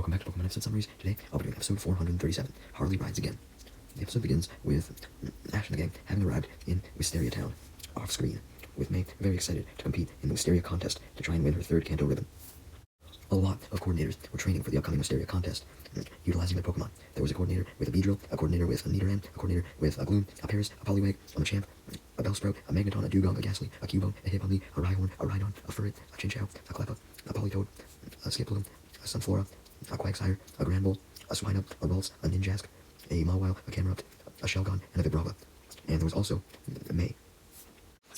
Welcome back to Pokemon episode summaries. Today, I'll be doing episode 437, Harley Rides Again. The episode begins with Ash and the gang having arrived in Wisteria Town, off-screen, with May very excited to compete in the Wisteria contest to try and win her third Kanto ribbon. A lot of coordinators were training for the upcoming Wisteria contest, utilizing their Pokemon. There was a coordinator with a Beedrill, a coordinator with a Nidoran, a coordinator with a Gloom, a Paris, a Poliwag, a Machamp, a Bellsprout, a Magneton, a Dugong, a Ghastly, a Cubone, a Hitmonlee, a Rhyhorn, a Rhydon, a Furret, a Chinchou, a Cleffa, a Politoed, a Skiploom, a Sunflora, a Quagsire, a Granbull, a Swinub, a Ralts, a Ninjask, a Mawile, a Camerupt, a Shelgon, and a Vibrava. And there was also May,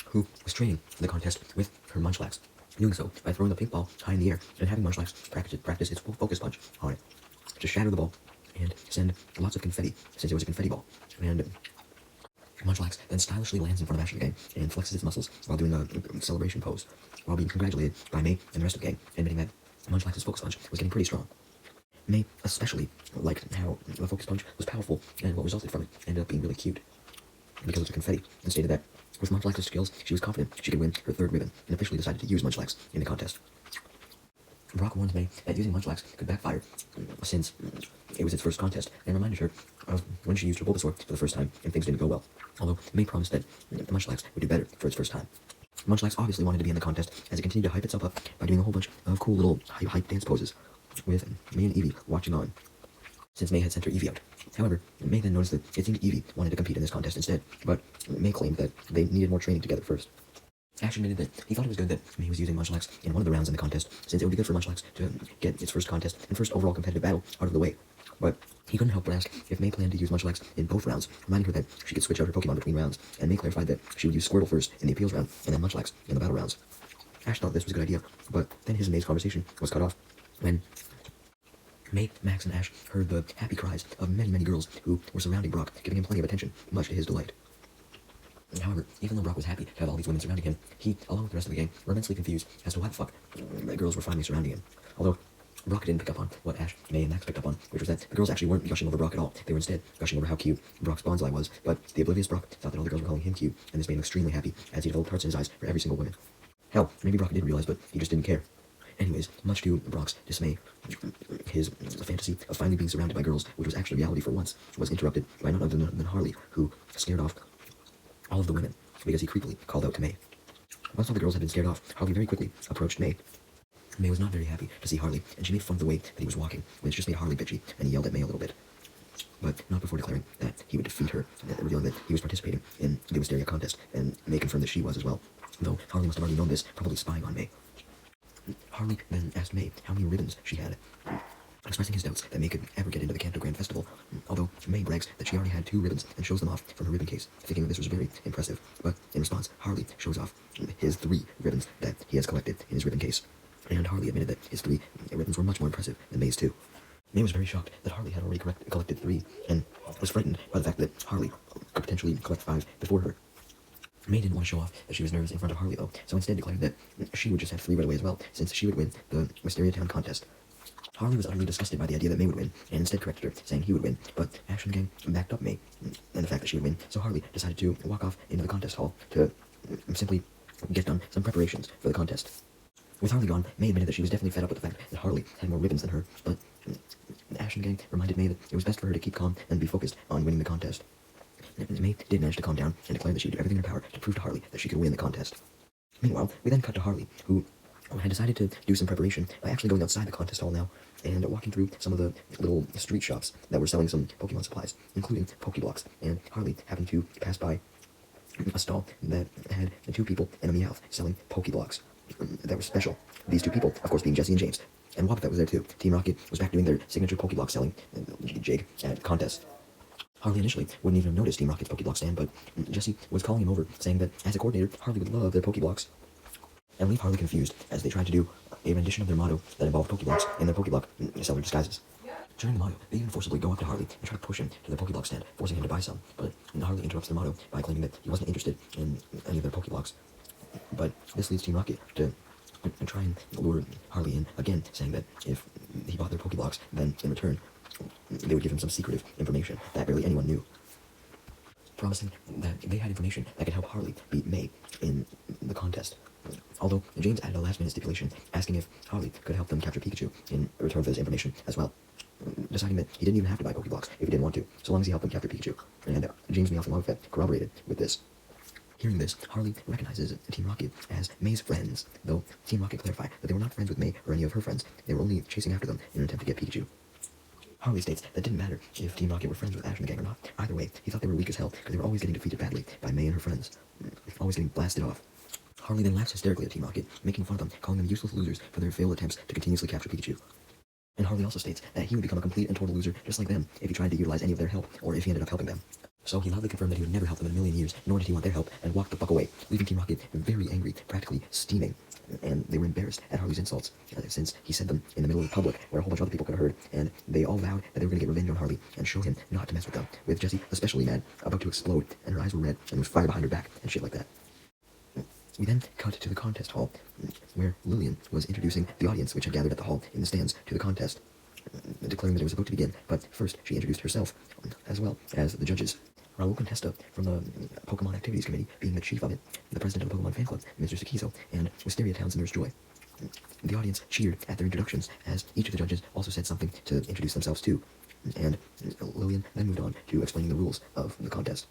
who was training for the contest with her Munchlax, doing so by throwing a pink ball high in the air and having Munchlax practice its full focus punch on it to shatter the ball and send lots of confetti, since it was a confetti ball. And Munchlax then stylishly lands in front of Ash and the gang and flexes its muscles while doing a celebration pose, while being congratulated by May and the rest of the gang, admitting that Munchlax's focus punch was getting pretty strong. May especially liked how the focus punch was powerful, and what resulted from it ended up being really cute because of the confetti, and stated that with Munchlax's skills, she was confident she could win her third ribbon, and officially decided to use Munchlax in the contest. Brock warns May that using Munchlax could backfire, since it was its first contest, and reminded her of when she used her Bulbasaur for the first time and things didn't go well, although May promised that Munchlax would do better for its first time. Munchlax obviously wanted to be in the contest, as it continued to hype itself up by doing a whole bunch of cool little hype dance poses, with May and Eevee watching on, since May had sent her Eevee out. However, May then noticed that it seemed Eevee wanted to compete in this contest instead, but May claimed that they needed more training together first. Ash admitted that he thought it was good that May was using Munchlax in one of the rounds in the contest, since it would be good for Munchlax to get its first contest and first overall competitive battle out of the way. But he couldn't help but ask if May planned to use Munchlax in both rounds, reminding her that she could switch out her Pokemon between rounds, and May clarified that she would use Squirtle first in the appeals round, and then Munchlax in the battle rounds. Ash thought this was a good idea, but then his and May's conversation was cut off when May, Max, and Ash heard the happy cries of many girls who were surrounding Brock, giving him plenty of attention, much to his delight. However, even though Brock was happy to have all these women surrounding him, he, along with the rest of the gang, were immensely confused as to why the fuck the girls were finally surrounding him. Although Brock didn't pick up on what Ash, May, and Max picked up on, which was that the girls actually weren't gushing over Brock at all. They were instead gushing over how cute Brock's bonsai was, but the oblivious Brock thought that all the girls were calling him cute, and this made him extremely happy, as he developed hearts in his eyes for every single woman. Hell, maybe Brock did realize, but he just didn't care. Anyways, much to Brock's dismay, his fantasy of finally being surrounded by girls, which was actually reality for once, was interrupted by none other than Harley, who scared off all of the women, because he creepily called out to May. Once all the girls had been scared off, Harley very quickly approached May. May was not very happy to see Harley, and she made fun of the way that he was walking, which just made Harley bitchy, and he yelled at May a little bit. But not before declaring that he would defeat her, revealing that he was participating in the Wisteria contest, and May confirmed that she was as well, though Harley must have already known this, probably spying on May. Harley then asked May how many ribbons she had, expressing his doubts that May could ever get into the Kanto Grand Festival, although May brags that she already had 2 ribbons and shows them off from her ribbon case, thinking that this was very impressive. But in response, Harley shows off his 3 ribbons that he has collected in his ribbon case, and Harley admitted that his 3 ribbons were much more impressive than May's 2. May was very shocked that Harley had already collected 3, and was frightened by the fact that Harley could potentially collect 5 before her. May didn't want to show off that she was nervous in front of Harley, though, so instead declared that she would just have 3 right away as well, since she would win the Wisteria Town contest. Harley was utterly disgusted by the idea that May would win, and instead corrected her, saying he would win, but Ash and the gang backed up May and the fact that she would win, so Harley decided to walk off into the contest hall to simply get done some preparations for the contest. With Harley gone, May admitted that she was definitely fed up with the fact that Harley had more ribbons than her, but Ash and the gang reminded May that it was best for her to keep calm and be focused on winning the contest. May did manage to calm down and declared that she would do everything in her power to prove to Harley that she could win the contest. Meanwhile, we then cut to Harley, who had decided to do some preparation by actually going outside the contest hall now and walking through some of the little street shops that were selling some Pokemon supplies, including Pokeblocks, and Harley happened to pass by a stall that had 2 people and a Meowth selling Pokeblocks that were special. These 2 people, of course, being Jesse and James, and Wobbuffet was there too. Team Rocket was back doing their signature Pokeblock selling jig at contests. Harley initially wouldn't even have noticed Team Rocket's Pokeblock stand, but Jesse was calling him over, saying that as a coordinator, Harley would love their Pokeblocks, and leave Harley confused as they tried to do a rendition of their motto that involved Pokeblocks in their Pokeblock seller disguises. During the motto, they even forcibly go up to Harley and try to push him to the Pokeblock stand, forcing him to buy some, but Harley interrupts their motto by claiming that he wasn't interested in any of their Pokeblocks. But this leads Team Rocket to try and lure Harley in again, saying that if he bought their Pokeblocks, then in return they would give him some secretive information that barely anyone knew, promising that they had information that could help Harley beat May in the contest. although James added a last-minute stipulation asking if Harley could help them capture Pikachu in return for this information as well, deciding that he didn't even have to buy Pokeblocks if he didn't want to, so long as he helped them capture Pikachu. And James Meowth and Wobbuffet corroborated with this. Hearing this, Harley recognizes Team Rocket as May's friends, though Team Rocket clarify that they were not friends with May or any of her friends. They were only chasing after them in an attempt to get Pikachu. Harley states that it didn't matter if Team Rocket were friends with Ash and the gang or not. Either way, he thought they were weak as hell because they were always getting defeated badly by May and her friends, always getting blasted off. Harley then laughs hysterically at Team Rocket, making fun of them, calling them useless losers for their failed attempts to continuously capture Pikachu. And Harley also states that he would become a complete and total loser just like them if he tried to utilize any of their help or if he ended up helping them. So he loudly confirmed that he would never help them in a million years, nor did he want their help, and walked the fuck away, leaving Team Rocket very angry, practically steaming. And they were embarrassed at Harley's insults, since he said them in the middle of the public, where a whole bunch of other people could have heard, and they all vowed that they were going to get revenge on Harley and show him not to mess with them, with Jessie especially mad, about to explode, and her eyes were red, and there was fire behind her back, and shit like that. We then cut to the contest hall, where Lillian was introducing the audience, which had gathered at the hall in the stands, to the contest, declaring that it was about to begin, but first she introduced herself, as well as the judges. Raul Contesta from the Pokemon Activities Committee being the chief of it, the president of the Pokemon Fan Club, Mr. Sakizo, and Wisteria Town's Nurse Joy. The audience cheered at their introductions, as each of the judges also said something to introduce themselves too, and Lillian then moved on to explaining the rules of the contest.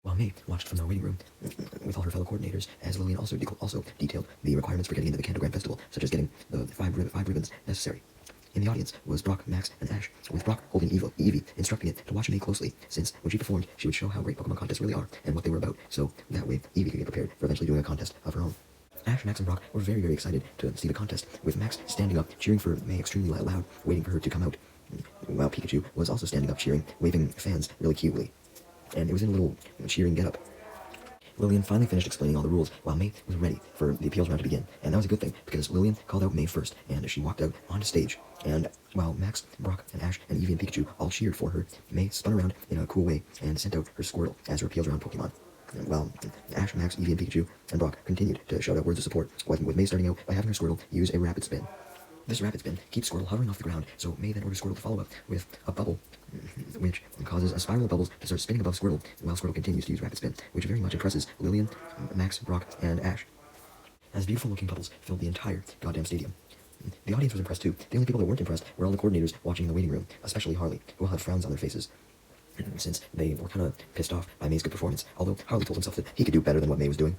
While May watched from the waiting room with all her fellow coordinators, as Lillian also detailed the requirements for getting into the Canto Grand Festival, such as getting the five ribbons necessary. In the audience was Brock, Max, and Ash, with Brock holding Eevee, instructing it to watch May closely, since when she performed, she would show how great Pokemon contests really are and what they were about, so that way Eevee could get prepared for eventually doing a contest of her own. Ash, Max, and Brock were very, very excited to see the contest, with Max standing up, cheering for May extremely loud, waiting for her to come out, while Pikachu was also standing up, cheering, waving fans really cutely. And it was in a little cheering get-up. Lillian finally finished explaining all the rules while May was ready for the appeals round to begin, and that was a good thing, because Lillian called out May first, and she walked out onto stage, and while Max, Brock, and Ash, and Eevee and Pikachu all cheered for her, May spun around in a cool way and sent out her Squirtle as her appeals round Pokemon. While Ash, Max, Eevee, and Pikachu, and Brock continued to shout out words of support, with May starting out by having her Squirtle use a rapid spin. This rapid spin keeps Squirtle hovering off the ground, so May then orders Squirtle to follow up with a bubble, which causes a spiral of bubbles to start spinning above Squirtle, while Squirtle continues to use rapid spin, which very much impresses Lillian, Max, Brock, and Ash, as beautiful-looking bubbles filled the entire goddamn stadium. The audience was impressed too. The only people that weren't impressed were all the coordinators watching in the waiting room, especially Harley, who all had frowns on their faces, since they were kind of pissed off by May's good performance, although Harley told himself that he could do better than what May was doing.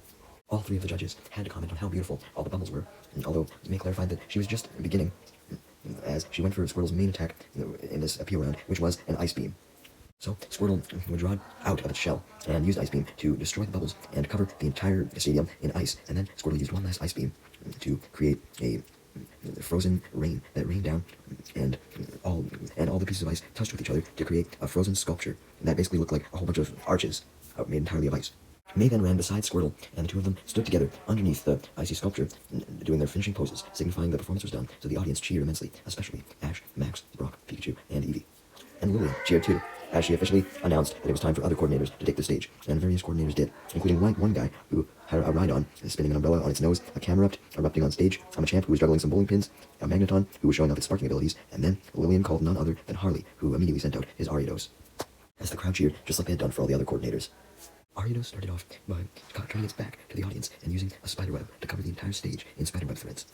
All three of the judges had to comment on how beautiful all the bubbles were, although May clarified that she was just beginning, as she went for Squirtle's main attack in this appeal round, which was an Ice Beam. So Squirtle would draw out of its shell and use Ice Beam to destroy the bubbles and cover the entire stadium in ice, and then Squirtle used one last Ice Beam to create a frozen rain that rained down, and all the pieces of ice touched with each other to create a frozen sculpture that basically looked like a whole bunch of arches made entirely of ice. May then ran beside Squirtle, and the two of them stood together underneath the icy sculpture, doing their finishing poses, signifying the performance was done, so the audience cheered immensely, especially Ash, Max, Brock, Pikachu, and Eevee. And Lillian cheered too, as she officially announced that it was time for other coordinators to take the stage, and various coordinators did, including one guy who had a ride-on, spinning an umbrella on its nose, a camera erupting on stage, a Machamp who was juggling some bowling pins, a Magneton who was showing off its sparking abilities, and then Lillian called none other than Harley, who immediately sent out his Ariados, as the crowd cheered, just like they had done for all the other coordinators. Ariados started off by turning its back to the audience and using a spiderweb to cover the entire stage in spiderweb threads.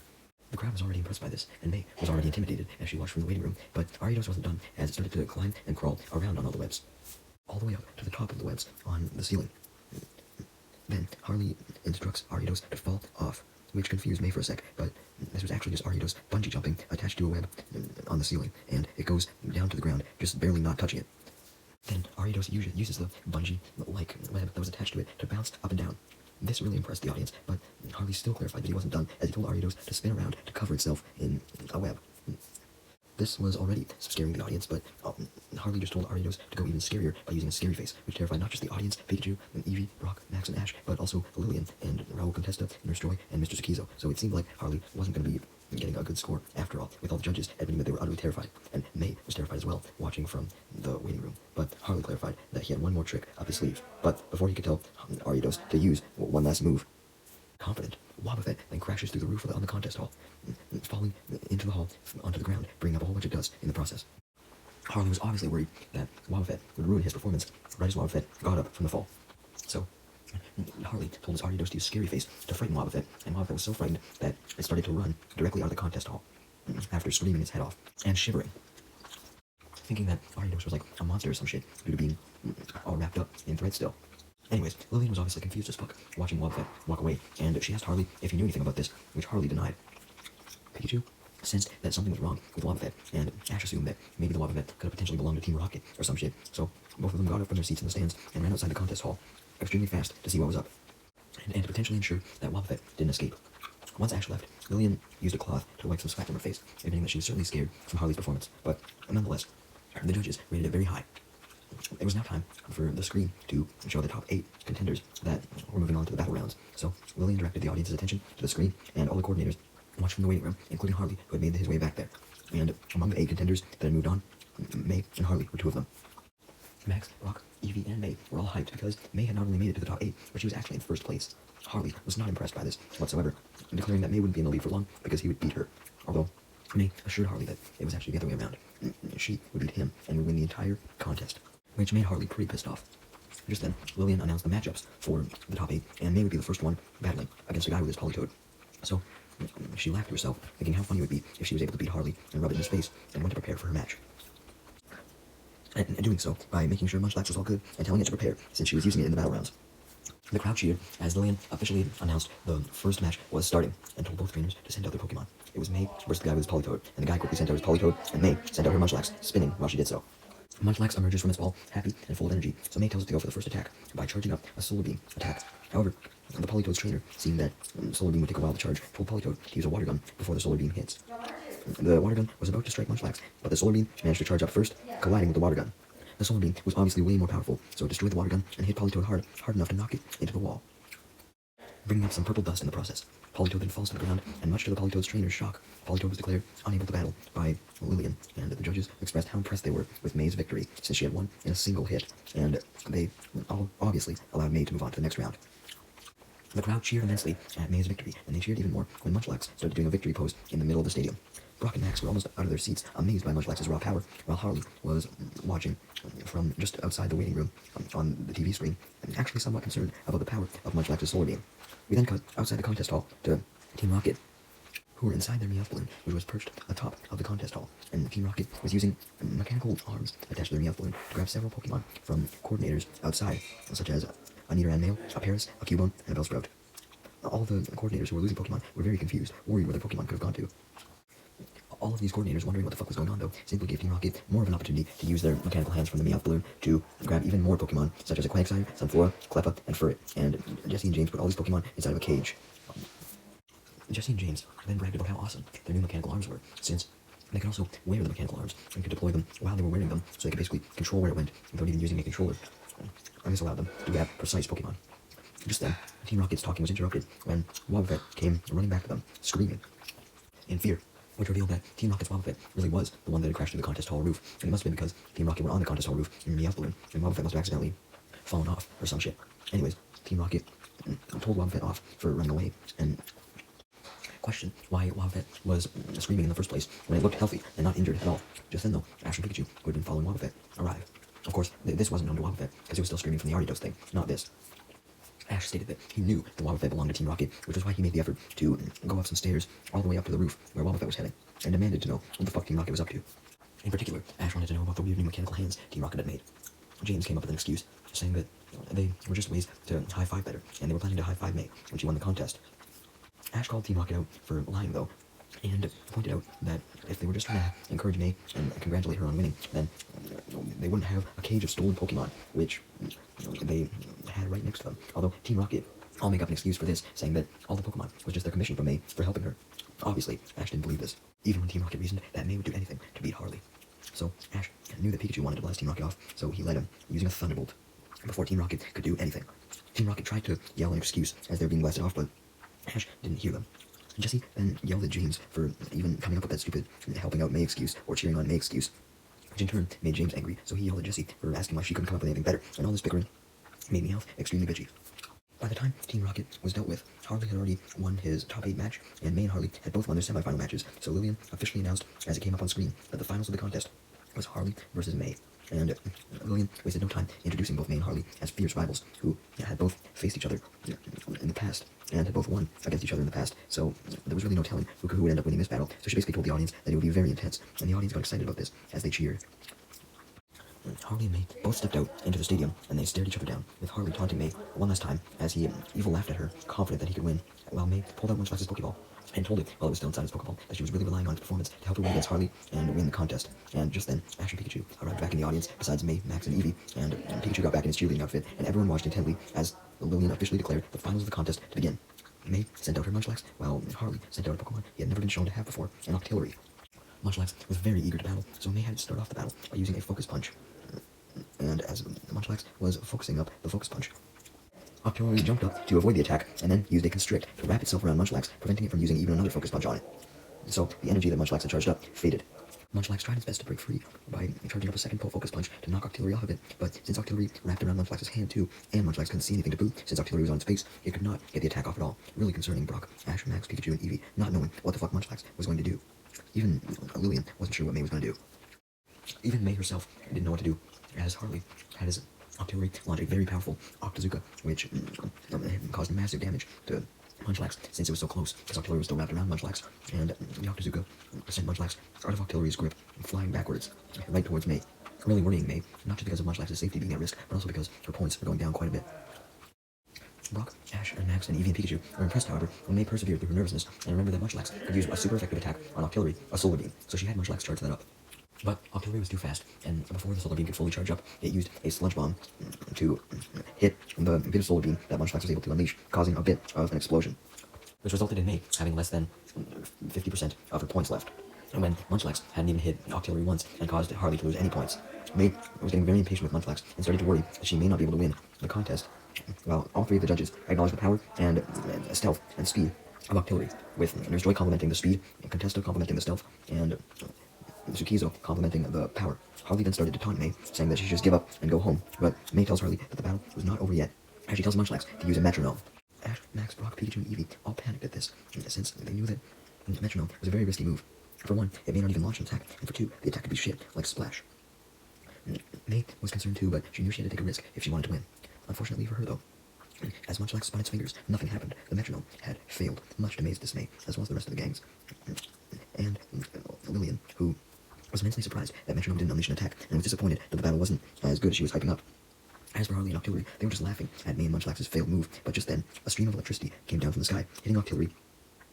The crowd was already impressed by this, and May was already intimidated as she watched from the waiting room, but Ariados wasn't done, as it started to climb and crawl around on all the webs, all the way up to the top of the webs on the ceiling. Then Harley instructs Ariados to fall off, which confused May for a sec, but this was actually just Ariados bungee jumping attached to a web on the ceiling, and it goes down to the ground, just barely not touching it. Then Ariados uses the bungee-like web that was attached to it to bounce up and down. This really impressed the audience, but Harley still clarified that he wasn't done, as he told Ariados to spin around to cover itself in a web. This was already scaring the audience, but Harley just told Ariados to go even scarier by using a scary face, which terrified not just the audience, Pikachu, and Eevee, Brock, Max, and Ash, but also Lillian, and Raul Contesta, Nurse Joy, and Mr. Sakizo. So it seemed like Harley wasn't going to be getting a good score after all, with all the judges admitting that they were utterly terrified, and May was terrified as well, watching from the waiting room. But Harley clarified that he had one more trick up his sleeve, but before he could tell Ariados to use one last move, confident, Wobbuffet then crashes through the roof on the contest hall, falling into the hall onto the ground, bringing up a whole bunch of dust in the process. Harley was obviously worried that Wobbuffet would ruin his performance right as Wobbuffet got up from the fall. So Harley told Miss Ariados to use Scary Face to frighten Wobbuffet, and Wobbuffet was so frightened that it started to run directly out of the contest hall, after screaming its head off and shivering, thinking that Ariados was like a monster or some shit due to being all wrapped up in thread still. Anyways, Lillian was obviously confused as fuck, watching Wobbuffet walk away, and she asked Harley if he knew anything about this, which Harley denied. Pikachu sensed that something was wrong with Wobbuffet, and Ash assumed that maybe the Wobbuffet could have potentially belonged to Team Rocket or some shit, so both of them got up from their seats in the stands and ran outside the contest hall extremely fast to see what was up, and to potentially ensure that Wobbuffet didn't escape. Once Ash left, Lillian used a cloth to wipe some sweat from her face, admitting that she was certainly scared from Harley's performance, but nonetheless, the judges rated it very high. It was now time for the screen to show the top 8 contenders that were moving on to the battle rounds. So Lillian directed the audience's attention to the screen, and all the coordinators watched from the waiting room, including Harley, who had made his way back there. And among the 8 contenders that had moved on, May and Harley were 2 of them. Max, Rock, Evie, and May were all hyped because May had not only made it to the top 8, but she was actually in first place. Harley was not impressed by this whatsoever, declaring that May wouldn't be in the lead for long because he would beat her. Although May assured Harley that it was actually the other way around. She would beat him and would win the entire contest, which made Harley pretty pissed off. Just then, Lillian announced the matchups for the top 8, and May would be the first one battling against a guy with his Politoed. So she laughed to herself, thinking how funny it would be if she was able to beat Harley and rub it in his face, and went to prepare for her match. And doing so by making sure Munchlax was all good and telling it to prepare, since she was using it in the battle rounds. The crowd cheered as Lillian officially announced the first match was starting and told both trainers to send out their Pokemon. It was May versus the guy with his Politoed, and the guy quickly sent out his Politoed, and May sent out her Munchlax, spinning while she did so. Munchlax emerges from its ball, happy and full of energy, so May tells it to go for the first attack by charging up a Solar Beam attack. However, the Politoed's trainer, seeing that Solar Beam would take a while to charge, told Politoed to use a Water Gun before the Solar Beam hits. The Water Gun was about to strike Munchlax, but the Solar Beam managed to charge up first, colliding with the Water Gun. The Solar Beam was obviously way more powerful, so it destroyed the Water Gun and hit Politoed hard enough to knock it into the wall, bringing up some purple dust in the process. Politoed then falls to the ground, and much to the Politoed's trainer's shock, Politoed was declared unable to battle by Lillian, and the judges expressed how impressed they were with May's victory, since she had won in a single hit, and they obviously allowed May to move on to the next round. The crowd cheered immensely at May's victory, and they cheered even more when Munchlax started doing a victory pose in the middle of the stadium. Brock and Max were almost out of their seats, amazed by Munchlax's raw power, while Harley was watching from just outside the waiting room on the TV screen, and actually somewhat concerned about the power of Munchlax's Solar Beam. We then cut outside the contest hall to Team Rocket, who were inside their Meowth balloon, which was perched atop of the contest hall, and Team Rocket was using mechanical arms attached to their Meowth balloon to grab several Pokemon from coordinators outside, such as a Nidoran male, a Paris, a Cubone, and a Bellsprout. All the coordinators who were losing Pokemon were very confused, worried where their Pokemon could have gone to. All of these coordinators, wondering what the fuck was going on though, simply gave Team Rocket more of an opportunity to use their mechanical hands from the Meowth balloon to grab even more Pokemon, such as a Quagsire, Sunflora, Cleffa, and Furret, and Jesse and James put all these Pokemon inside of a cage. Jesse and James then bragged about how awesome their new mechanical arms were, since they could also wear the mechanical arms and could deploy them while they were wearing them, so they could basically control where it went without even using a controller. And this allowed them to grab precise Pokemon. Just then, Team Rocket's talking was interrupted when Wobbuffet came running back to them, screaming in fear, which revealed that Team Rocket's Wobbuffet really was the one that had crashed through the contest hall roof, and it must have been because Team Rocket were on the contest hall roof in the Meowth balloon, and Wobbuffet must have accidentally fallen off or some shit. Anyways, Team Rocket told Wobbuffet off for running away, and questioned why Wobbuffet was screaming in the first place when it looked healthy and not injured at all. Just then though, Ash and Pikachu, who had been following Wobbuffet, arrived. Of course, this wasn't known to Wobbuffet, because he was still screaming from the Ariados thing, not this. Ash stated that he knew the Wobbuffet belonged to Team Rocket, which was why he made the effort to go up some stairs all the way up to the roof where Wobbuffet was heading, and demanded to know what the fuck Team Rocket was up to. In particular, Ash wanted to know about the weird new mechanical hands Team Rocket had made. James came up with an excuse, saying that they were just ways to high-five better, and they were planning to high-five May when she won the contest. Ash called Team Rocket out for lying though, and pointed out that if they were just trying to encourage May and congratulate her on winning, then they wouldn't have a cage of stolen Pokemon, which they had right next to them. Although Team Rocket all make up an excuse for this, saying that all the Pokemon was just their commission from May for helping her. Obviously, Ash didn't believe this, even when Team Rocket reasoned that May would do anything to beat Harley. So Ash knew that Pikachu wanted to blast Team Rocket off, so he led him using a Thunderbolt before Team Rocket could do anything. Team Rocket tried to yell an excuse as they were being blasted off, but Ash didn't hear them. Jesse then yelled at James for even coming up with that stupid helping out May excuse or cheering on May excuse, which in turn made James angry, so he yelled at Jesse for asking why she couldn't come up with anything better, and all this bickering made Meowth extremely bitchy. By the time Team Rocket was dealt with, Harley had already won his top 8 match, and May and Harley had both won their semi-final matches, so Lillian officially announced, as it came up on screen, that the finals of the contest was Harley versus May. and Lillian wasted no time introducing both May and Harley as fierce rivals who had both faced each other in the past and had both won against each other in the past, so there was really no telling who would end up winning this battle. So she basically told the audience that it would be very intense, and the audience got excited about this as they cheered. Harley and May both stepped out into the stadium, and they stared each other down, with Harley taunting May one last time as he evil laughed at her, confident that he could win, while May pulled out Munchlax's Pokeball and told it, while it was still inside his Pokeball, that she was really relying on its performance to help her win against Harley and win the contest. And just then, Ash and Pikachu arrived back in the audience, besides May, Max, and Eevee, and Pikachu got back in his cheerleading outfit, and everyone watched intently as Lillian officially declared the finals of the contest to begin. May sent out her Munchlax, while Harley sent out a Pokemon he had never been shown to have before, an Octillery. Munchlax was very eager to battle, so May had to start off the battle by using a Focus Punch. And as Munchlax was focusing up the Focus Punch, Octillery jumped up to avoid the attack, and then used a Constrict to wrap itself around Munchlax, preventing it from using even another Focus Punch on it. So, the energy that Munchlax had charged up faded. Munchlax tried its best to break free by charging up a second Focus Punch to knock Octillery off of it, but since Octillery wrapped around Munchlax's hand too, and Munchlax couldn't see anything to boot since Octillery was on its face, it could not get the attack off at all, really concerning Brock, Ash, Max, Pikachu, and Eevee, not knowing what the fuck Munchlax was going to do. Even Lillian wasn't sure what May was going to do. Even May herself didn't know what to do, as Harley had his Octillery launch a very powerful Octazooka, which caused massive damage to Munchlax since it was so close, because Octillery was still wrapped around Munchlax, and the Octazooka sent Munchlax out of Octillery's grip, flying backwards, right towards May, really worrying May, not just because of Munchlax's safety being at risk, but also because her points were going down quite a bit. Brock, Ash, and Max, and Eevee and Pikachu were impressed, however, when May persevered through her nervousness, and remembered that Munchlax could use a super effective attack on Octillery, a Solar Beam, so she had Munchlax charge that up. But Octillery was too fast, and before the Solar Beam could fully charge up, it used a Sludge Bomb to hit the bit of Solar Beam that Munchlax was able to unleash, causing a bit of an explosion, which resulted in May having less than 50% of her points left. And when Munchlax hadn't even hit Octillery once and caused Harley to lose any points, May was getting very impatient with Munchlax and started to worry that she may not be able to win the contest. While all three of the judges acknowledged the power and stealth and speed of Octillery, with Nurse Joy complimenting the speed, Contesta complimenting the stealth, and Tsukizo complimenting the power. Harley then started to taunt May, saying that she should just give up and go home, but May tells Harley that the battle was not over yet, as she tells Munchlax to use a metronome. Ash, Max, Brock, Pikachu, and Eevee all panicked at this, since they knew that the metronome was a very risky move. For one, it may not even launch an attack, and for two, the attack could be shit, like Splash. May was concerned too, but she knew she had to take a risk if she wanted to win. Unfortunately for her, though, as Munchlax spun its fingers, nothing happened. The metronome had failed, much to May's dismay, as well as the rest of the gangs. And Lillian, who was immensely surprised that metronome didn't unleash an attack, and was disappointed that the battle wasn't as good as she was hyping up. As for Harley and Octillery, they were just laughing at May and Munchlax's failed move, but just then, a stream of electricity came down from the sky, hitting Octillery,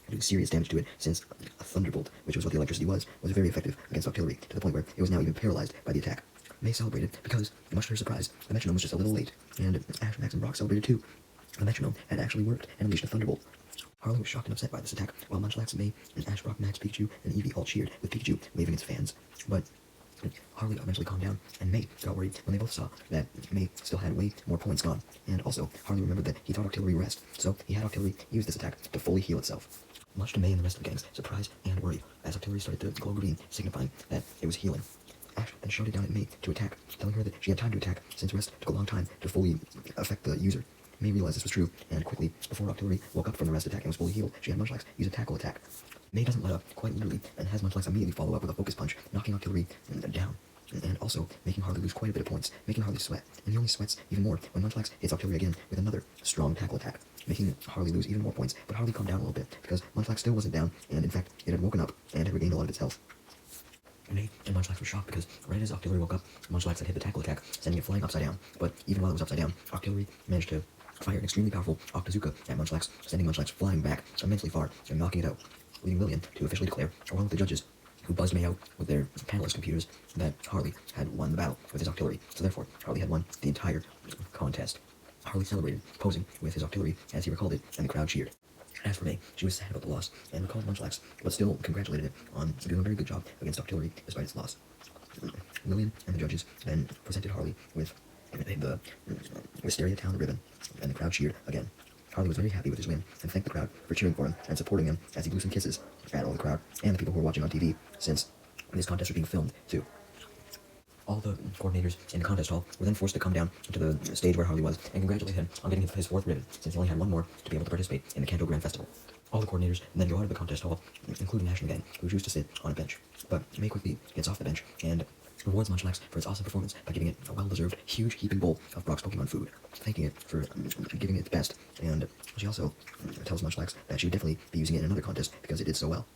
doing serious damage to it, since a thunderbolt, which was what the electricity was very effective against Octillery, to the point where it was now even paralyzed by the attack. May celebrated because, much to her surprise, the metronome was just a little late, and Ash, Max, and Brock celebrated too. The metronome had actually worked and unleashed a thunderbolt. Harley was shocked and upset by this attack, while Munchlax, May, and Ash, Brock, Max, Pikachu, and Eevee all cheered, with Pikachu waving its fans. But Harley eventually calmed down, and May got worried when they both saw that May still had way more points gone. And also, Harley remembered that he thought Octillery would rest, so he had Octillery use this attack to fully heal itself. Much to May and the rest of the gang's surprise and worry, as Octillery started to glow green, signifying that it was healing. Ash then shouted down at May to attack, telling her that she had time to attack, since rest took a long time to fully affect the user. May realized this was true, and quickly, before Octillery woke up from the rest attack and was fully healed, she had Munchlax use a tackle attack. May doesn't let up, quite literally, and has Munchlax immediately follow up with a Focus Punch, knocking Octillery down, and also making Harley lose quite a bit of points, making Harley sweat, and he only sweats even more when Munchlax hits Octillery again with another strong tackle attack, making Harley lose even more points, but Harley calmed down a little bit, because Munchlax still wasn't down, and in fact, it had woken up and had regained a lot of its health. May and Munchlax were shocked because right as Octillery woke up, Munchlax had hit the tackle attack, sending it flying upside down. But even while it was upside down, Octillery managed to fire an extremely powerful Octazooka at Munchlax, sending Munchlax flying back immensely far and knocking it out, leaving Lillian to officially declare, along with the judges, who buzzed May out with their panelist computers, that Harley had won the battle with his Octillery. So therefore, Harley had won the entire contest. Harley celebrated, posing with his Octillery, as he recalled it, and the crowd cheered. As for May, she was sad about the loss, and recalled Munchlax, but still congratulated it on doing a very good job against Octillery despite its loss. Lillian and the judges then presented Harley with the Wisteria Town ribbon, and the crowd cheered again. Harley was very happy with his win, and thanked the crowd for cheering for him and supporting him as he blew some kisses at all the crowd, and the people who were watching on TV, since this contest was being filmed too. All the coordinators in the contest hall were then forced to come down to the stage where Harley was and congratulate him on getting his fourth ribbon, since he only had one more to be able to participate in the Kanto Grand Festival. All the coordinators then go out of the contest hall, including Ash and the gang, who choose to sit on a bench. But May quickly gets off the bench and rewards Munchlax for its awesome performance by giving it a well-deserved, huge heaping bowl of Brock's Pokemon food, thanking it for giving it its best, and she also tells Munchlax that she would definitely be using it in another contest because it did so well.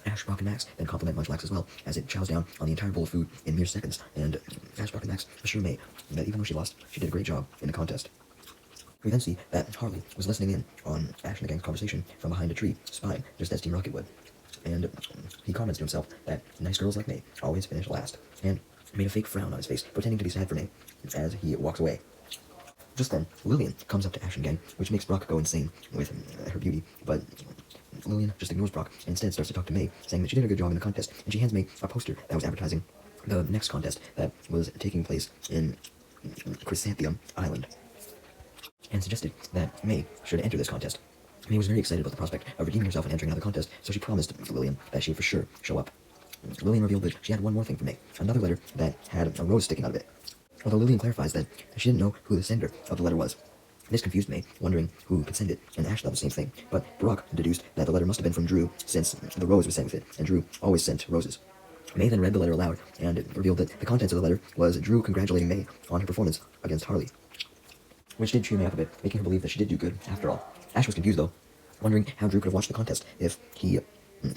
Ash, Brock, and Max then compliment Munchlax as well, as it chows down on the entire bowl of food in mere seconds, and Ash, Brock, and Max assure May that even though she lost, she did a great job in the contest. We then see that Harley was listening in on Ash and the gang's conversation from behind a tree, spying, just as Team Rocket would. And he comments to himself that nice girls like May always finish last, and made a fake frown on his face, pretending to be sad for May, as he walks away. Just then, Lillian comes up to Ash and gang, which makes Brock go insane with her beauty, but Lillian just ignores Brock and instead starts to talk to May, saying that she did a good job in the contest, and she hands May a poster that was advertising the next contest that was taking place in Chrysanthemum Island, and suggested that May should enter this contest. May was very excited about the prospect of redeeming herself and entering another contest, so she promised Lillian that she would for sure show up. Lillian revealed that she had one more thing for May, another letter that had a rose sticking out of it, although Lillian clarifies that she didn't know who the sender of the letter was. This confused May, wondering who could send it, and Ash thought the same thing, but Brock deduced that the letter must have been from Drew, since the rose was sent with it, and Drew always sent roses. May then read the letter aloud, and revealed that the contents of the letter was Drew congratulating May on her performance against Harley, which did cheer May up a bit, making her believe that she did do good, after all. Ash was confused, though, wondering how Drew could have watched the contest if he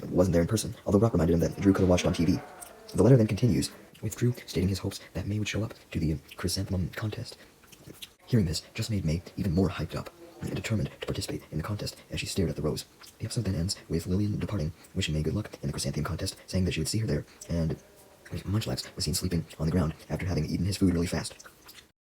wasn't there in person, although Brock reminded him that Drew could have watched on TV. The letter then continues, with Drew stating his hopes that May would show up to the Chrysanthemum contest. Hearing this just made May even more hyped up and determined to participate in the contest as she stared at the rose. The episode then ends with Lillian departing, wishing May good luck in the Chrysanthemum contest, saying that she would see her there, and Munchlax was seen sleeping on the ground after having eaten his food really fast.